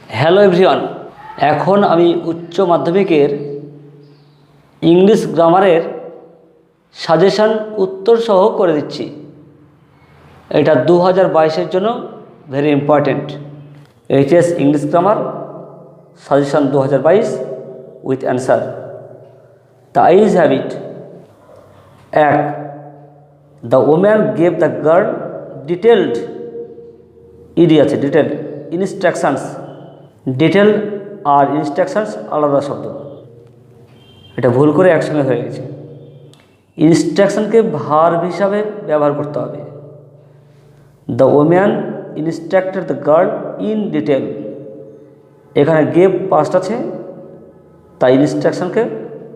Hello everyone, এখন আমি উচ্চ মাধ্যমিকের ইংলিশ গ্রামারের সাজেশান উত্তর সহ করে দিচ্ছি। এটা 2022-এর জন্য very important. HS English grammar suggestion 2022 with answer. The eyes have it. 1. The woman gave the girl detailed, ED আছে, ডিটেলড ইনস্ট্রাকশনস। ডিটেল আর ইনস্ট্রাকশনস আলাদা শব্দ, এটা ভুল করে একসঙ্গে হয়ে গেছে। ইনস্ট্রাকশনকে ভার্ব হিসাবে ব্যবহার করতে হবে। The woman instructed the girl in detail, এখানে গেভ পাস্ট আছে, তাই ইনস্ট্রাকশনকে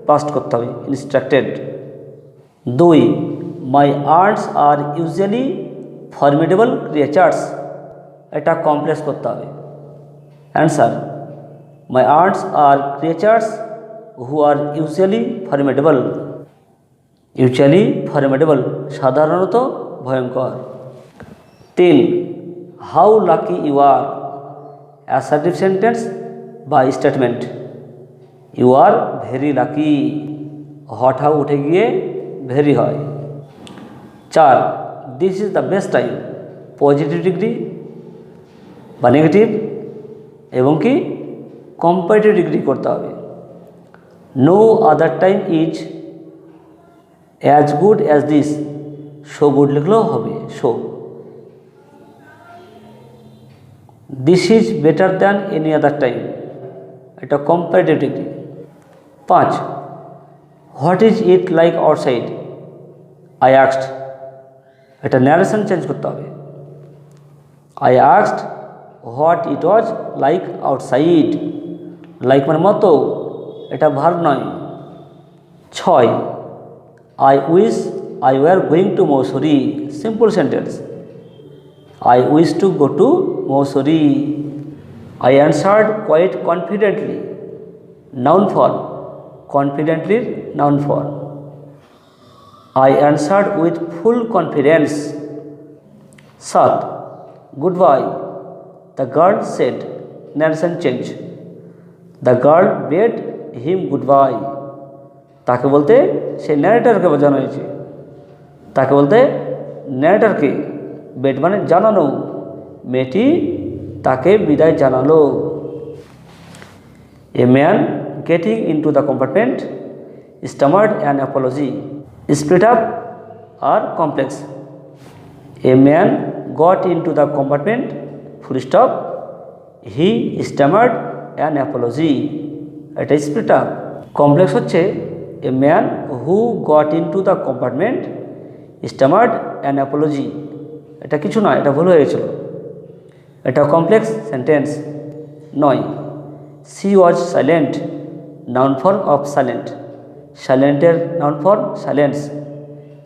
পাস্ট করতে হবে, instructed. 2. My arts are usually formidable creatures, এটা কমপ্লেক্স করতে হবে। Answer: my arts are creatures who are usually formidable. Usually formidable, সাধারণত ভয়ঙ্কর। 3. How lucky you are, assertive sentence বা statement. You are very lucky, হট হাউ উঠে গিয়ে ভেরি হয়। 4. This is the best time, positive degree বা নেগেটিভ এবং কি কম্পারেটিভ ডিগ্রি করতে হবে। No other time is as good as this, so good লিখলেও হবে, so. This is better than any other time, এটা comparative degree. 5. What is it like outside, I asked, এটা narration change করতে হবে। I asked what it was like outside, like মানে মতো, এটা verb নয়। 6. I wish I were going to Mussoorie, simple sentence. I wish to go to Mussoorie. I answered quite confidently, noun form, কনফিডেন্টলির noun form. I answered with full confidence. 7. Goodbye, the girl said, narration change. The girl bade him goodbye, তাকে বলতে সেই ন্যারেটারকে বোঝানো হয়েছে, তাকে বলতে ন্যারেটারকে, bed মানে জানানো, মেয়েটি তাকে বিদায় জানালো। A man getting into the compartment stammered an apology, split up আর complex. A man got into the compartment full stop he stammered an apology, এটা স্প্লিট আপ। কমপ্লেক্স হচ্ছে a man who got into the compartment stammered an apology, এটা কিছু নয়, এটা ভুল হয়েছিল, এটা complex sentence. 9. She was silent, noun form of silent, সাইলেন্টের noun form silence.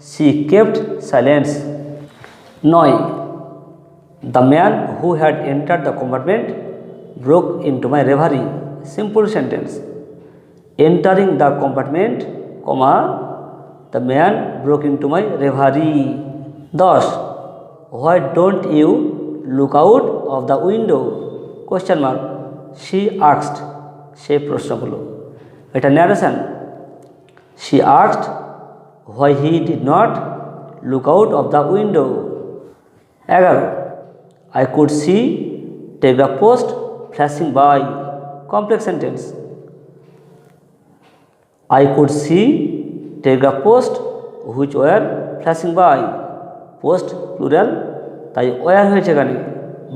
She kept silence. 9. The man who had entered the compartment broke into my reverie, simple sentence. Entering the compartment, comma, the man broke into my reverie. 10. Why don't you look out of the window, question mark, she asked, সে প্রশ্ন করলো, এটা narration. She asked why he did not look out of the window. 11. I could see telegraph post flashing by, complex sentence. I could see telegraph post which were flashing by, post plural, তাই were হয়েছে এখানে।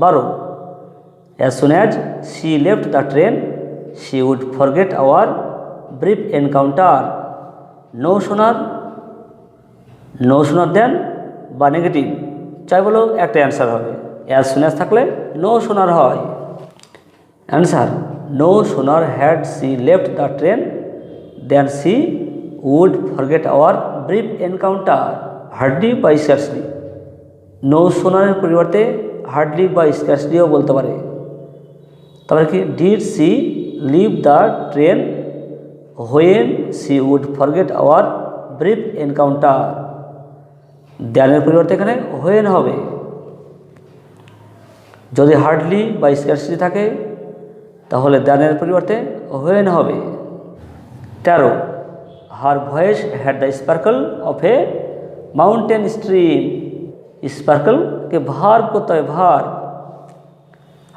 12. As soon as she left the train she would forget our brief encounter, no sooner than বা negative, চাই বলো একটা answer হবে। As soon as থাকলে no sooner হয়। Answer: no sooner had she left the train then she would forget our brief encounter. Hardly বা scarcely, no সোনারের পরিবর্তে হার্ডলি বা স্কার্সলিও বলতে পারে। তারপরে কি, did she leave the train when she would forget our brief encounter, দেনের পরিবর্তে এখানে হোয়েন হবে। যদি হার্ডলি বা স্কার্সলি থাকে তাহলে দ্যানের পরিবর্তে হোয়েন হবে। 13 her voice had the sparkle of a mountain stream. স্পার্কলকে ভার্ব করতে হয়, verb.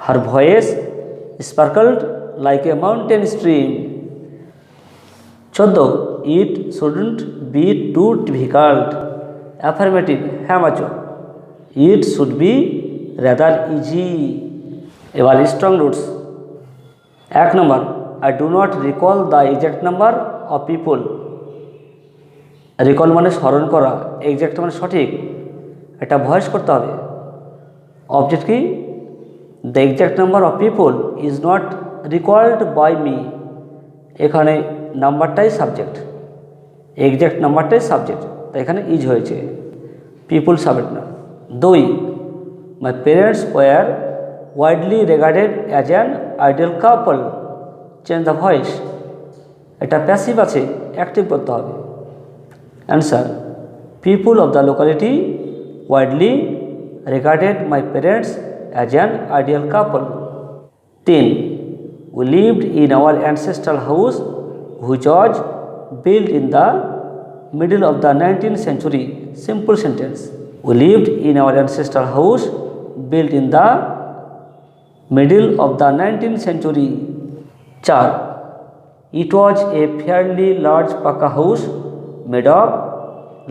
Her voice sparkled like a mountain stream. 14 it shouldn't be too difficult. Affirmative, হ্যাঁ বাচক। It should be rather easy. এবার strong roots. 1 number, I do not recall the exact number of people. Recall মানে স্মরণ করা, exact মানে সঠিক, এটা voice করতে হবে। অবজেক্ট কি? The exact number of people is not recalled by me. এখানে নাম্বারটাই সাবজেক্ট, এক্সাক্ট নাম্বারটাই সাবজেক্ট, তাই এখানে ইজ হয়েছে, পিপল সাবজেক্ট না। 2 my parents were widely regarded as an ideal couple. Change the voice, এটা প্যাসিভ আছে, অ্যাক্টিভ করতে হবে। Answer, people of the locality widely regarded my parents as an ideal couple. 3 we lived in our ancestral house which was built in the middle of the 19th century. Simple sentence. We lived in our ancestral house built in the middle of the 19th century. 4 it was a fairly large Paka house made of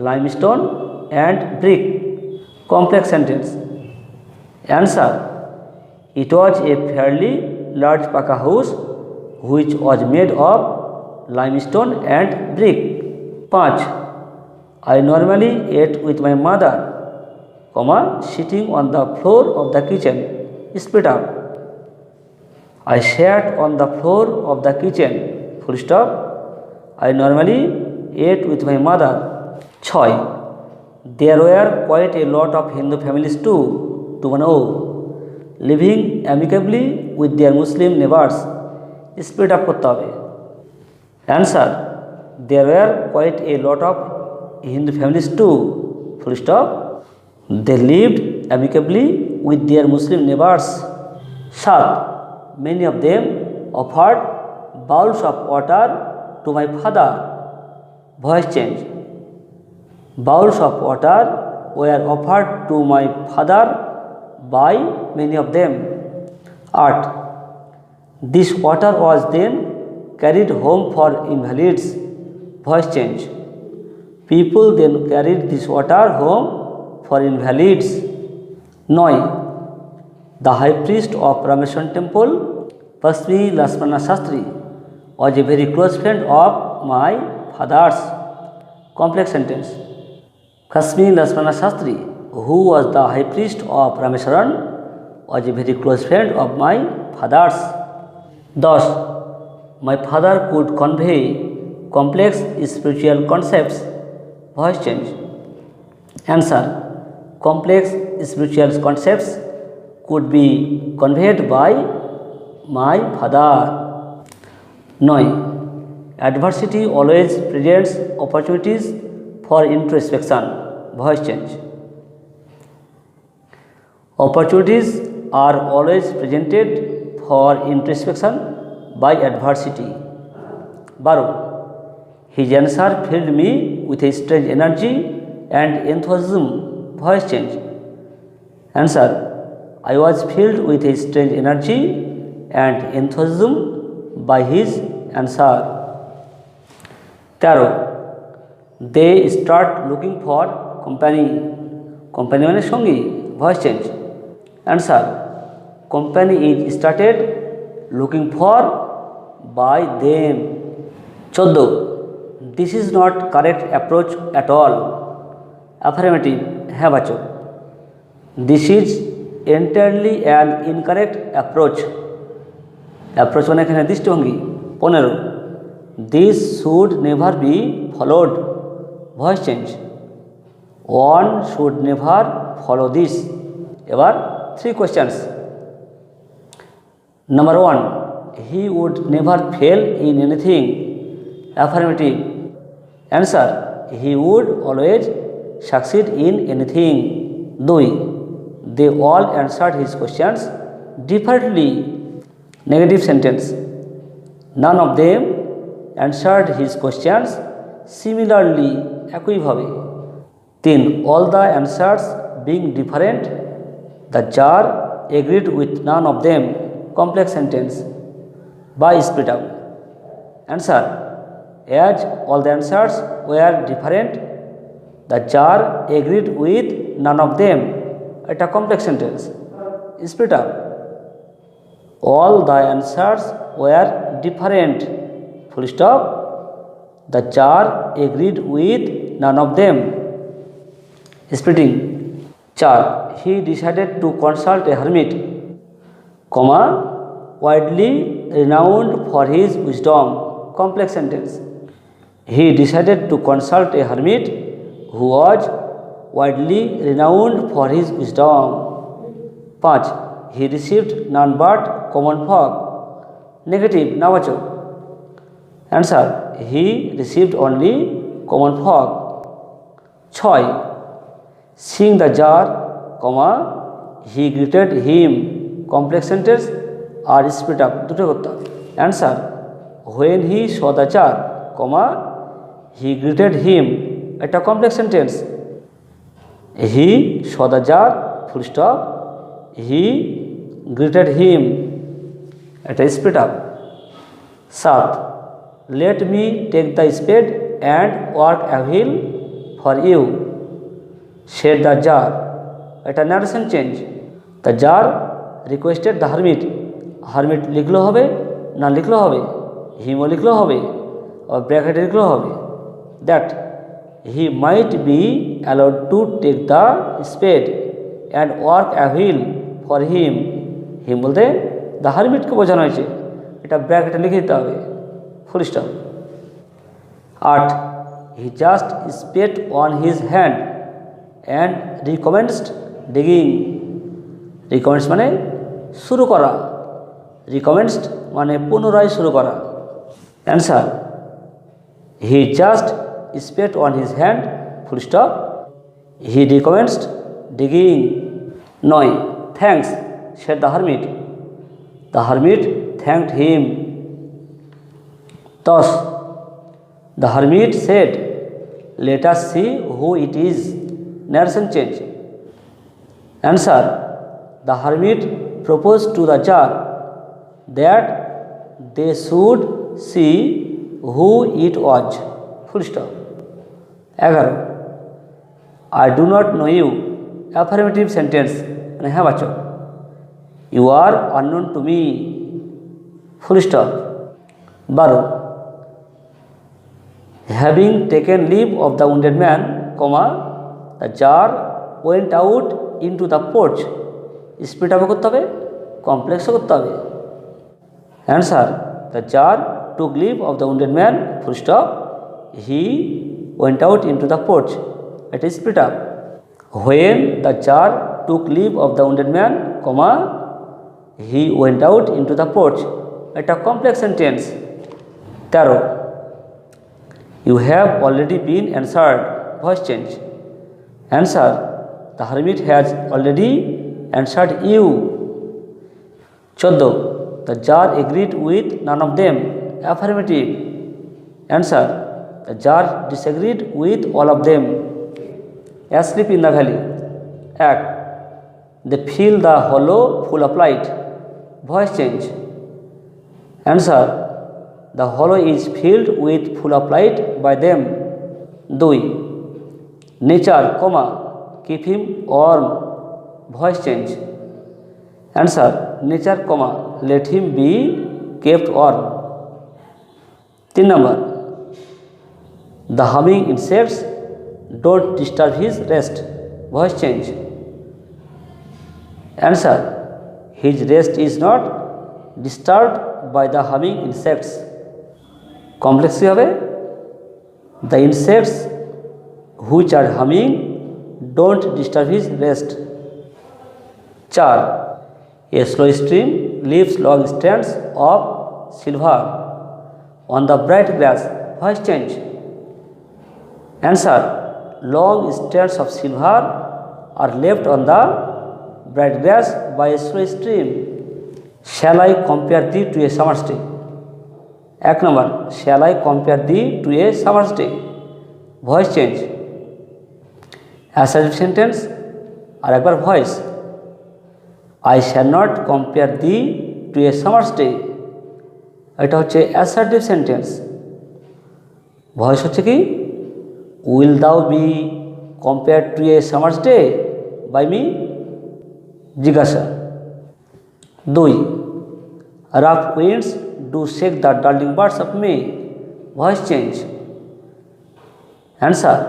limestone and brick. Complex sentence. Answer, it was a fairly large Paka house which was made of limestone and brick. 5 I normally ate with my mother, sitting on the floor of the kitchen. Split up. I sat on the floor of the kitchen. Full stop. I normally ate with my mother. 6 there were quite a lot of Hindu families too, living amicably with their Muslim neighbors. Split up করতে হবে। Answer, there were quite a lot of Hindu families too, full stop. They lived amicably with their Muslim neighbors. 7 many of them offered bowls of water to my father. Voice change. Bowls of water were offered to my father by many of them. 8 this water was then carried home for invalids. Voice change. People then carried this water home for invalids. 9 the high priest of Rameshwaram temple, Pasmi Lakshmana Shastri, was a very close friend of my father's. Complex sentence. Pasmi Lakshmana Shastri, who was the high priest of Rameshwaram, was a very close friend of my father's. 10 my father could convey complex spiritual concepts. Voice change. Answer, complex spiritual concepts could be conveyed by my father. 9 adversity always presents opportunities for introspection. Voice change. Opportunities are always presented for introspection by adversity. 12 his answer filled me with a strange energy and enthusiasm. Voice change. Answer, I was filled with a strange energy and enthusiasm by his answer. 13 they start looking for company. Company মানে সঙ্গী। Voice change. Answer, company is started looking for by them. 14 this is not correct approach at all. Affirmative, হ্যাঁ বাচক। This is entirely an incorrect approach. Approach মানে এখানে দৃষ্টিভঙ্গি। 15 this should never be followed. Voice change. One should never follow this. এবার 3 questions. Number 1 he would never fail in anything. Affirmative. Answer, he would always succeed in anything. 2 they all answered his questions differently. Negative sentence. None of them answered his questions similarly, একইভাবে। 3. All the answers being different, the jar agreed with none of them, complex sentence, by split up. Answer. As all the answers were different, the jar agreed with none of them, এটা complex sentence. Split up. All the answers were different, full stop, the jar agreed with none of them. Splitting. 4. He decided to consult a hermit, comma, widely renowned for his wisdom, complex sentence. He decided to consult a hermit who was widely renowned for his wisdom. 5. He received none but common folk, negative, navachok. Answer. He received only common folk. 6. Seeing the jar, comma, he greeted him, complex sentence R split up দুটো করতে হবে। Answer. When he saw the jar, comma, he greeted him, এটা complex sentence. He saw the jar, full stop, he greeted him, এটা split up. 7. Let me take the spade and work a wheel for you, said the jar, এটা narration change. The jar requested the hermit, hermit লিখলেও হবে না লিখলেও হবে, হিমও লিখলেও হবে, আর ব্র্যাকেটে লিখলেও হবে, that he might be allowed to take the spade and work a wheel for him. হিম বলতে দ্য হারমিটকে বোঝানো হয়েছে, এটা ব্র্যাকেটে লিখে দিতে হবে, full stop. 8. He just spat on his hand and recommenced digging. Recommenced মানে শুরু করা, recommenced মানে পুনরায় শুরু করা। Answer. He just spat on his hand, full stop, he recommenced digging. 9. Thanks, said the hermit. The hermit thanked him. Thus, the hermit said, let us see who it is, narration change. Answer. The hermit proposed to the jar that they should see who it was, full stop. 11. I do not know you, affirmative sentence, মানে হ্যাঁ বাচক, you are unknown to me, full stop. 12. Having taken leave of the wounded man, comma, the jar went out into the porch, split up করতে হবে, কমপ্লেক্সও করতে হবে। Answer. The jar took leave of the wounded man, full stop, he went out into the porch, it is split up. When the jar took leave of the wounded man, comma, he went out into the porch, এটা complex sentence. 13. You have already been answered, voice change. Answer. The hermit has already answered you. 14. The jar agreed with none of them, affirmative. Answer. The jar disagreed with all of them. Asleep in the valley. Act. They fill the hollow full of light, voice change. Answer. The hollow is filled with full of light by them. 2. Nature, comma, keep him warm, voice change. Answer. Nature, comma, let him be kept warm. 3 number. The humming insects don't disturb his rest, voice change. Answer. His rest is not disturbed by the humming insects. Complex হবে, the insects which are humming don't disturb his rest. 4. A slow stream leaves long strands of silver on the bright grass, voice change. Answer. Long strands of silver are left on the bright grass by a slow stream. Shall I compare thee to a summer's day. 1 number, shall I compare thee to a summer's day, voice change. Assertive sentence, আর একবার voice. I shall not compare thee to a summer's day, এটা হচ্ছে assertive sentence. Voice হচ্ছে কি, will thou be compare to a summer's day by me, জিজ্ঞাসা। 2, rough winds do shake the darling birds of May, voice change. Answer,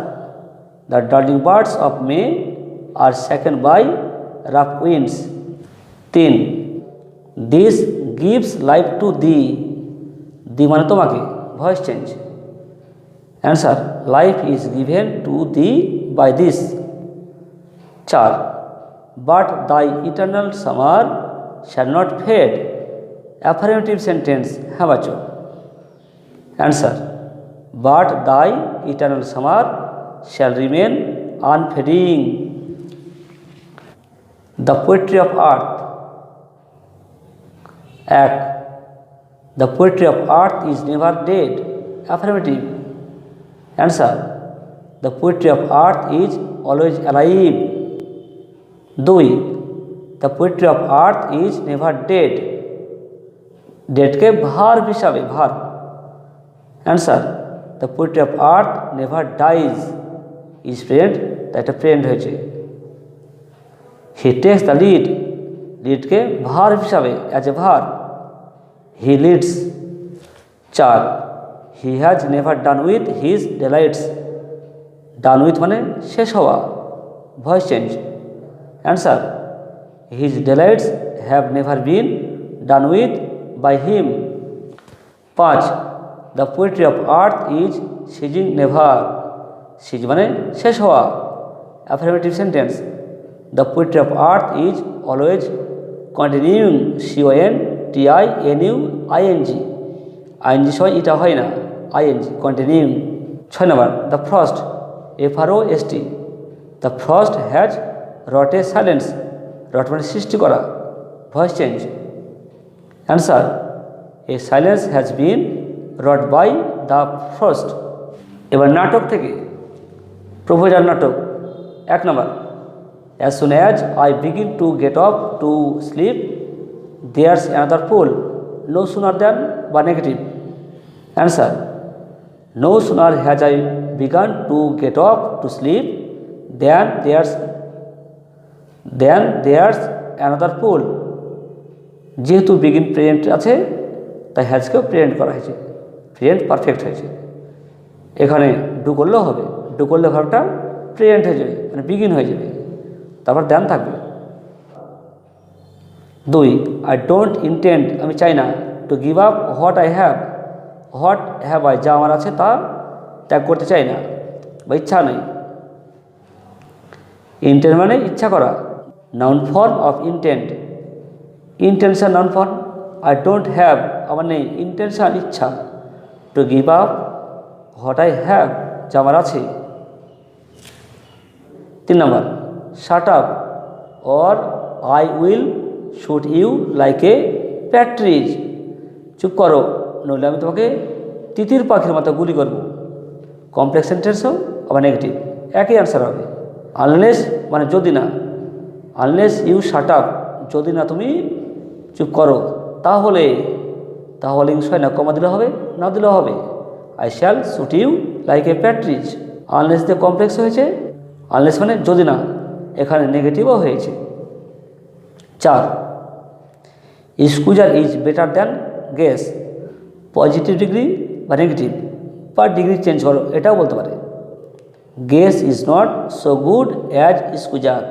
the darling birds of May are second by rough winds. 3, this gives life to thee, thee মানে তোমাকে, voice change. Answer, life is given to thee by this. 4, but thy eternal summer shall not fade, affirmative sentence, হ্যাঁ বাচো। Answer, but thy eternal summer shall remain unfading. The poetry of earth. 1, the poetry of earth is never dead, affirmative. Answer, the poetry of earth is always alive. 2, the poetry of earth is never dead, ডেডকে verb হিসাবে, verb. Answer, the poetry of earth never dies, is present, তাই এটা present হয়েছে। He takes the lead, লিডকে verb হিসাবে, as a verb, he leads. 4, he has never done with his delights, done with মানে শেষ হওয়া, voice change. Answer, his delights have never been done with by him. 5, the poetry of earth is ceasing never, সিজ মানে শেষ হওয়া, affirmative sentence. The poetry of earth is always continuing, CONTINUING, I N G সহ এটা হয় না, I N G, continuing. 6 number, the frost, FROST, the frost has wrought a silence, wrought মানে সৃষ্টি করা, voice change. Answer, a silence has been wrought by the frost. এবার নাটক থেকে, প্রপোজাল নাটক। 1 number, as soon as I begin to get off to sleep there's another pull, no sooner than বা negative. Answer, no sooner has I began to get off to sleep then there's another pull, যেহেতু begin present আছে তাই হ্যাজকেও present করা হয়েছে, present perfect হয়েছে। এখানে do করলেও হবে, ডু করলে ভার্বটা প্রেজেন্ট হয়ে যাবে, মানে বিগিন হয়ে যাবে, তারপর দ্যান থাকবে। 2, আই ডোন্ট ইন্টেন্ড, আমি চাই না, two give up what I have, what have I, যা আমার আছে তা ত্যাগ করতে চাই না বা ইচ্ছা নেই। ইন্টেন্ট মানে ইচ্ছা করা, noun form of intent, intention noun form. I don't have আমার নেই, ইন্টেনশন ইচ্ছা, to give up what I have, যা আমার আছে। 3 number, shut up or I will shoot you like a partridge, চুপ করো নইলে আমি তোমাকে তিতির পাখির মতো গুলি করব, কমপ্লেক্স সেন্টেন্সও আবার নেগেটিভ, একই অ্যান্সার হবে। আনলেস মানে যদি না, আনলেস ইউ শাট আপ, যদি না তুমি চুপ করো, তাহলে, তাহলে ইংলিশ হয় না, কমা দিলে হবে, না দিলেও হবে। I shall shoot you like a partridge, unless দিয়ে কমপ্লেক্স হয়েছে, আনলেস মানে যদি না, এখানে নেগেটিভও হয়েছে। 4, Squeezer is better than Guess, positive degree বা নেগেটিভ বা ডিগ্রি চেঞ্জ করো, এটাও বলতে পারে। Guess is not so good as Squeezer,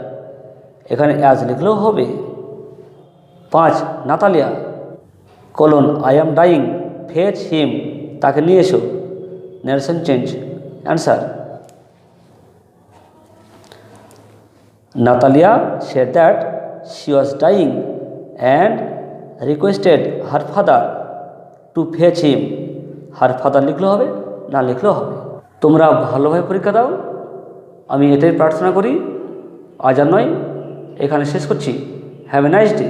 এখানে অ্যাজ লিখলেও হবে। 5, Natalya colon I am dying fetch him, তাকে নিয়ে এসো, narration change. Answer, Natalya said that she was dying and requested her father to fetch him, her father লিখলেও হবে, না লিখলেও হবে। তোমরা ভালোভাবে পরীক্ষা দাও, আমি এটাই প্রার্থনা করি। আজ আর নয়, এখানে শেষ করছি। Have a nice day.